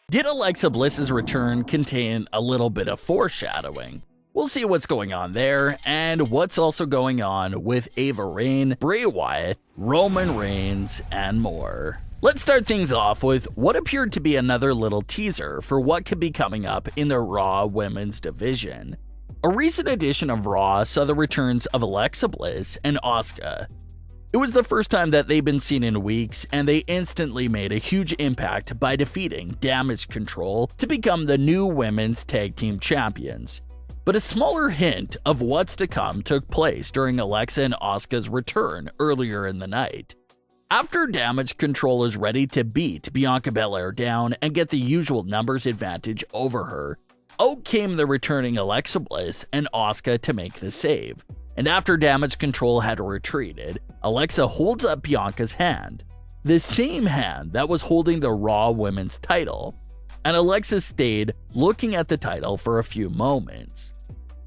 Did Alexa Bliss's return contain a little bit of foreshadowing? We'll see what's going on there, and what's also going on with Ava Raine, Bray Wyatt, Roman Reigns, and more. Let's start things off with what appeared to be another little teaser for what could be coming up in the Raw Women's division. A recent edition of Raw saw the returns of Alexa Bliss and Asuka. It was the first time that they've been seen in weeks, and they instantly made a huge impact by defeating Damage Control to become the new Women's Tag Team Champions. But a smaller hint of what's to come took place during Alexa and Asuka's return earlier in the night. After Damage Control is ready to beat Bianca Belair down and get the usual numbers advantage over her, out came the returning Alexa Bliss and Asuka to make the save. And after Damage Control had retreated, Alexa holds up Bianca's hand, the same hand that was holding the Raw Women's title, and Alexa stayed looking at the title for a few moments.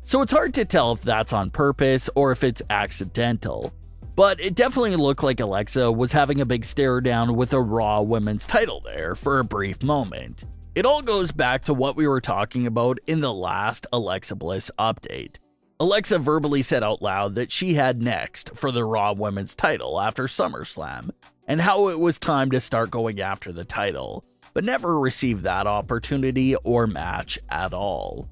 So it's hard to tell if that's on purpose or if it's accidental, but it definitely looked like Alexa was having a big stare down with the Raw Women's title there for a brief moment. It all goes back to what we were talking about in the last Alexa Bliss update. Alexa verbally said out loud that she had next for the Raw Women's title after SummerSlam, and how it was time to start going after the title, but never received that opportunity or match at all.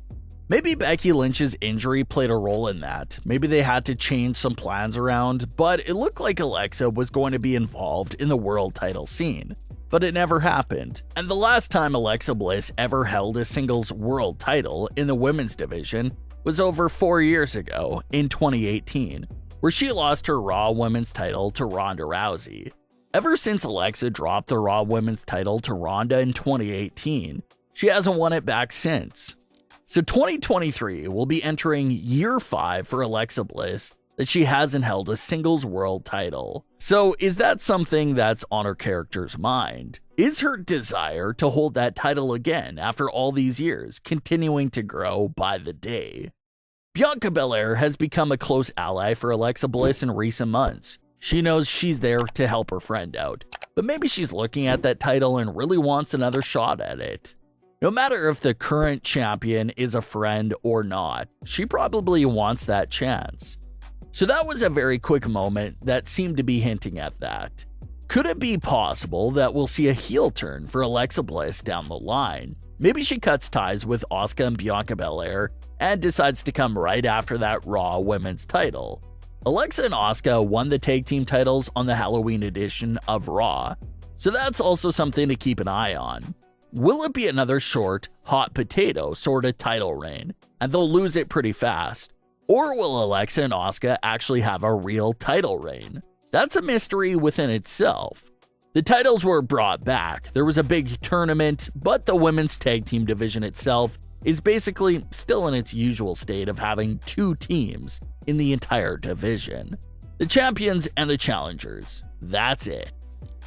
Maybe Becky Lynch's injury played a role in that. Maybe they had to change some plans around, but it looked like Alexa was going to be involved in the world title scene. But it never happened. And the last time Alexa Bliss ever held a singles world title in the women's division was over 4 years ago in 2018, where she lost her Raw Women's title to Ronda Rousey. Ever since Alexa dropped the Raw Women's title to Ronda in 2018, she hasn't won it back since. So 2023 will be entering year 5 for Alexa Bliss that she hasn't held a singles world title. So is that something that's on her character's mind? Is her desire to hold that title again after all these years continuing to grow by the day? Bianca Belair has become a close ally for Alexa Bliss in recent months. She knows she's there to help her friend out, but maybe she's looking at that title and really wants another shot at it. No matter if the current champion is a friend or not, she probably wants that chance. So that was a very quick moment that seemed to be hinting at that. Could it be possible that we'll see a heel turn for Alexa Bliss down the line? Maybe she cuts ties with Asuka and Bianca Belair and decides to come right after that Raw Women's title. Alexa and Asuka won the tag team titles on the Halloween edition of Raw, so that's also something to keep an eye on. Will it be another short, hot potato sort of title reign, and they'll lose it pretty fast? Or will Alexa and Asuka actually have a real title reign? That's a mystery within itself. The titles were brought back, there was a big tournament, but the women's tag team division itself is basically still in its usual state of having 2 teams in the entire division. The champions and the challengers. That's it.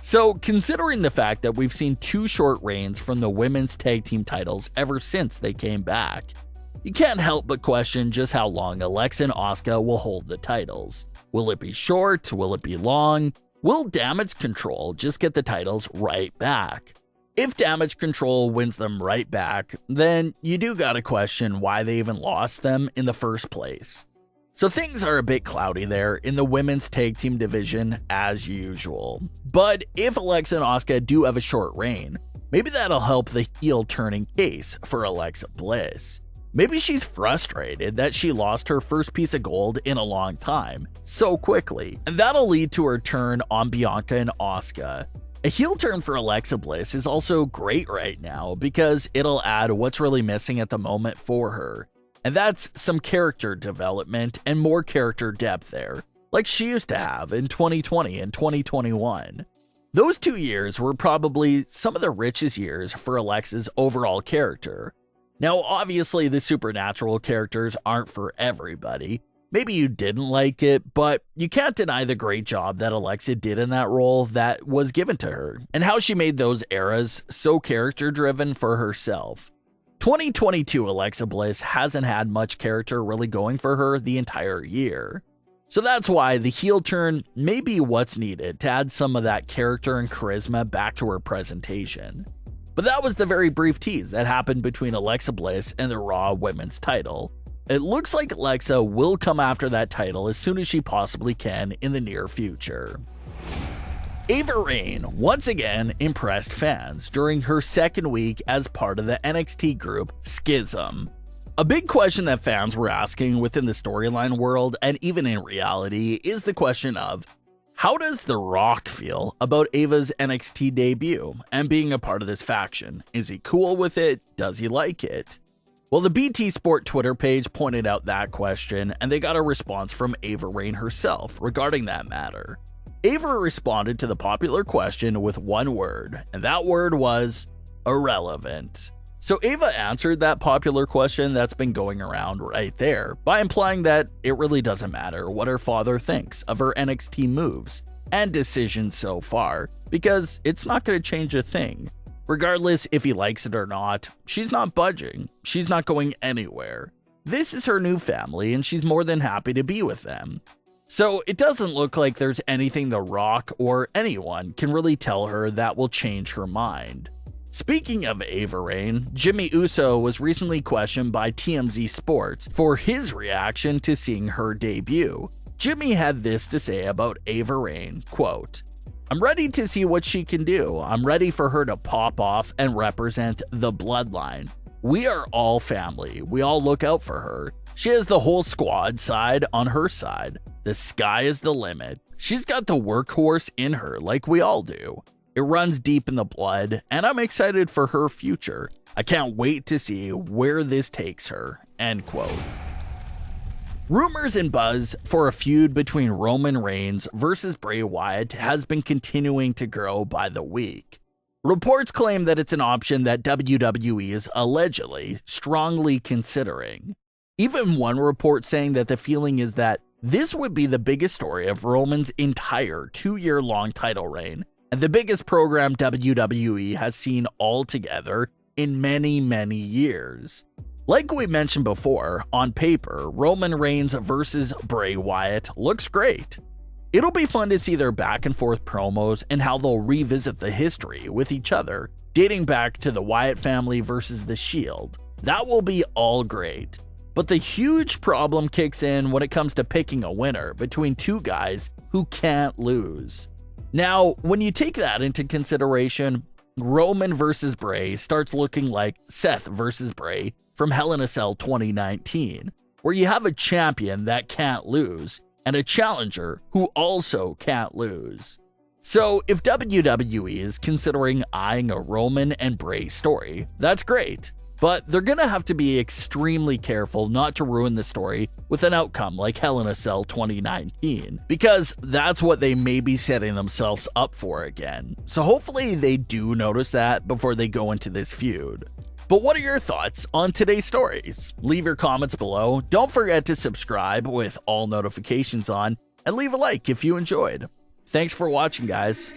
So, considering the fact that we've seen 2 short reigns from the women's tag team titles ever since they came back, you can't help but question just how long Alexa and Asuka will hold the titles. Will it be short? Will it be long? Will Damage Control just get the titles right back? If Damage Control wins them right back, then you do gotta question why they even lost them in the first place. So things are a bit cloudy there in the women's tag team division as usual. But if Alexa and Asuka do have a short reign, maybe that'll help the heel turning case for Alexa Bliss. Maybe she's frustrated that she lost her first piece of gold in a long time so quickly, and that'll lead to her turn on Bianca and Asuka. A heel turn for Alexa Bliss is also great right now because it'll add what's really missing at the moment for her, and that's some character development and more character depth there, like she used to have in 2020 and 2021. Those 2 years were probably some of the richest years for Alexa's overall character. Now, obviously, the supernatural characters aren't for everybody. Maybe you didn't like it, but you can't deny the great job that Alexa did in that role that was given to her, and how she made those eras so character-driven for herself. 2022 Alexa Bliss hasn't had much character really going for her the entire year. So that's why the heel turn may be what's needed to add some of that character and charisma back to her presentation. But that was the very brief tease that happened between Alexa Bliss and the Raw Women's title. It looks like Alexa will come after that title as soon as she possibly can in the near future. Ava Raine once again impressed fans during her second week as part of the NXT group Schism. A big question that fans were asking within the storyline world and even in reality is the question of, how does The Rock feel about Ava's NXT debut and being a part of this faction? Is he cool with it? Does he like it? Well, the BT Sport Twitter page pointed out that question, and they got a response from Ava Raine herself regarding that matter. Ava responded to the popular question with one word, and that word was irrelevant. So Ava answered that popular question that's been going around right there by implying that it really doesn't matter what her father thinks of her NXT moves and decisions so far, because it's not going to change a thing. Regardless if he likes it or not, she's not budging. She's not going anywhere. This is her new family, and she's more than happy to be with them. So it doesn't look like there's anything The Rock or anyone can really tell her that will change her mind. Speaking of Ava Raine, Jimmy Uso was recently questioned by TMZ Sports for his reaction to seeing her debut. Jimmy had this to say about Ava Raine, quote, "I'm ready to see what she can do. I'm ready for her to pop off and represent the Bloodline. We are all family. We all look out for her. She has the whole squad side on her side. The sky is the limit. She's got the workhorse in her like we all do. It runs deep in the blood, and I'm excited for her future. I can't wait to see where this takes her." End quote. Rumors and buzz for a feud between Roman Reigns versus Bray Wyatt has been continuing to grow by the week. Reports claim that it's an option that WWE is allegedly strongly considering. Even one report saying that the feeling is that this would be the biggest story of Roman's entire 2-year-long title reign, and the biggest program WWE has seen altogether in many, many years. Like we mentioned before, on paper, Roman Reigns versus Bray Wyatt looks great. It'll be fun to see their back and forth promos and how they'll revisit the history with each other, dating back to the Wyatt family versus the Shield. That will be all great. But the huge problem kicks in when it comes to picking a winner between two guys who can't lose. Now, when you take that into consideration, Roman versus Bray starts looking like Seth versus Bray from Hell in a Cell 2019, where you have a champion that can't lose and a challenger who also can't lose. So if WWE is considering eyeing a Roman and Bray story, that's great. But they're gonna have to be extremely careful not to ruin the story with an outcome like Hell in a Cell 2019, because that's what they may be setting themselves up for again. So hopefully they do notice that before they go into this feud. But what are your thoughts on today's stories? Leave your comments below. Don't forget to subscribe with all notifications on, and leave a like if you enjoyed. Thanks for watching, guys.